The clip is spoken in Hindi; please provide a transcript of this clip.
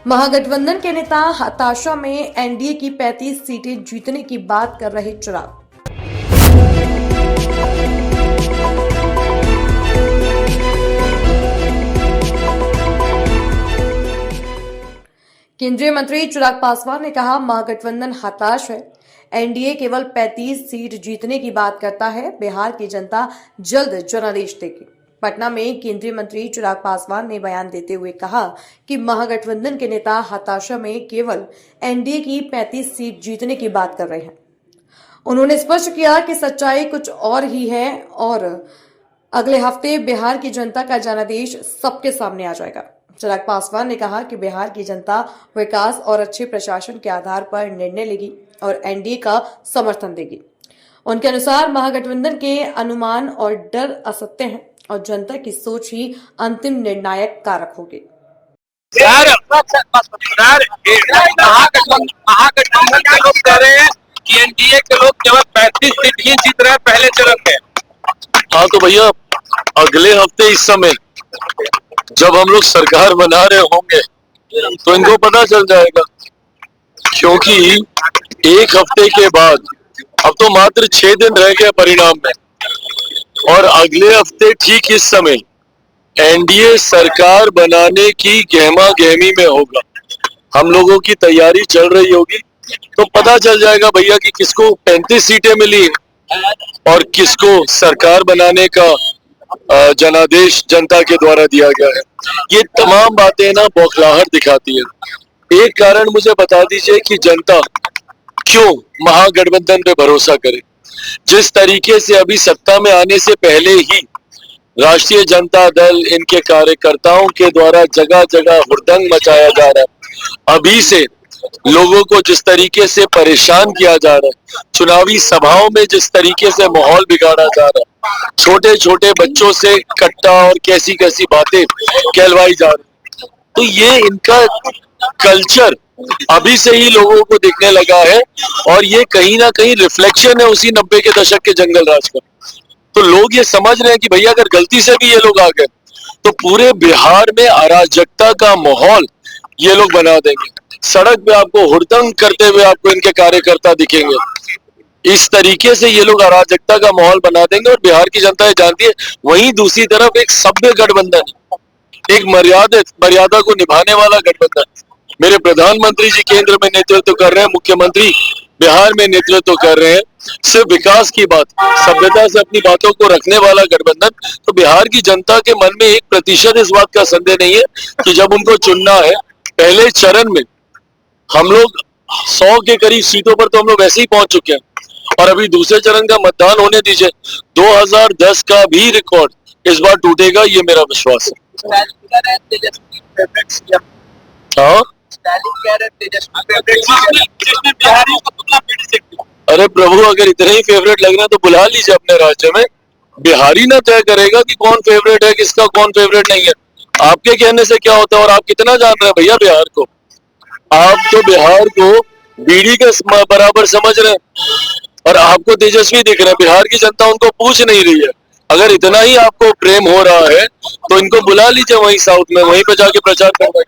महागठबंधन के नेता हताशा में एनडीए की 35 सीटें जीतने की बात कर रहे चिराग। केंद्रीय मंत्री चिराग पासवान ने कहा, महागठबंधन हताश है। एनडीए केवल 35 सीट जीतने की बात करता है। बिहार की जनता जल्द जनादेश देगी। पटना में केंद्रीय मंत्री चिराग पासवान ने बयान देते हुए कहा कि महागठबंधन के नेता हताशा में केवल एनडीए की 35 सीट जीतने की बात कर रहे हैं। उन्होंने स्पष्ट किया कि सच्चाई कुछ और ही है और अगले हफ्ते बिहार की जनता का जनादेश सबके सामने आ जाएगा। चिराग पासवान ने कहा कि बिहार की जनता विकास और अच्छे प्रशासन के आधार पर निर्णय लेगी और एनडीए का समर्थन देगी। उनके अनुसार महागठबंधन के अनुमान और डर असत्य हैं और जनता की सोच ही अंतिम निर्णायक कारक होगी। महागठबंधन के लोग कह रहे हैं कि एनडीए के लोग केवल 35 सीट ही जीत रहे हैं पहले चरण में। हाँ तो भैया, अगले हफ्ते इस समय जब हम लोग सरकार बना रहे होंगे तो इनको पता चल जाएगा, क्योंकि एक हफ्ते के बाद अब तो मात्र 6 दिन रह गए परिणाम में, और अगले हफ्ते ठीक इस समय एनडीए सरकार बनाने की गहमा गहमी में होगा। हम लोगों की तैयारी चल रही होगी तो पता चल जाएगा भैया कि किसको 35 सीटें मिली और किसको सरकार बनाने का जनादेश जनता के द्वारा दिया गया है। ये तमाम बातें ना बौखलाहट दिखाती है। एक कारण मुझे बता दीजिए कि जनता क्यों महागठबंधन पे भरोसा करे। जिस तरीके से अभी सत्ता में आने से पहले ही राष्ट्रीय जनता दल, इनके कार्यकर्ताओं के द्वारा जगह जगह हुड़दंग मचाया जा रहा है, अभी से लोगों को जिस तरीके से परेशान किया जा रहा है, चुनावी सभाओं में जिस तरीके से माहौल बिगाड़ा जा रहा है, छोटे छोटे बच्चों से कट्टा और कैसी कैसी बातें कहलवाई जा रही, तो ये इनका कल्चर अभी से ही लोगों को दिखने लगा है और ये कहीं ना कहीं रिफ्लेक्शन है उसी 90 के दशक के जंगल राज का। तो लोग ये समझ रहे हैं कि भैया अगर गलती से भी ये लोग आ गए तो पूरे बिहार में अराजकता का माहौल ये लोग बना देंगे। सड़क पे आपको हुड़दंग करते हुए आपको इनके कार्यकर्ता दिखेंगे। इस तरीके से ये लोग अराजकता का माहौल बना देंगे और बिहार की जनता ये जानती है। वहीं दूसरी तरफ एक सभ्य गठबंधन, एक मर्यादा को निभाने वाला गठबंधन, मेरे प्रधानमंत्री जी केंद्र में नेतृत्व कर रहे हैं, मुख्यमंत्री बिहार में नेतृत्व कर रहे हैं, सिर्फ विकास की बात, सभ्यता से अपनी बातों को रखने वाला गठबंधन। तो बिहार की जनता के मन में 1% इस बात का संदेह नहीं है कि जब उनको चुनना है, पहले चरण में हम लोग 100 के करीब सीटों पर तो हम लोग वैसे ही पहुंच चुके हैं और अभी दूसरे चरण का मतदान होने दीजिए। 2010 का भी रिकॉर्ड इस बार टूटेगा, ये मेरा विश्वास है। हाँ, अरे प्रभु, अगर इतने ही फेवरेट लग रहे हैं तो बुला लीजिए अपने राज्य में। बिहारी ना तय करेगा कि कौन फेवरेट है, किसका कौन फेवरेट नहीं है। आपके कहने से क्या होता है? और आप कितना जान रहे हैं भैया बिहार को? आप तो बिहार को बीड़ी के बराबर समझ रहे हैं और आपको तेजस्वी दिख रहे हैं। बिहार की जनता उनको पूछ नहीं रही है। अगर इतना ही आपको प्रेम हो रहा है तो इनको बुला लीजिए वहीं साउथ में, वहीं पे जाके प्रचार करवाइए।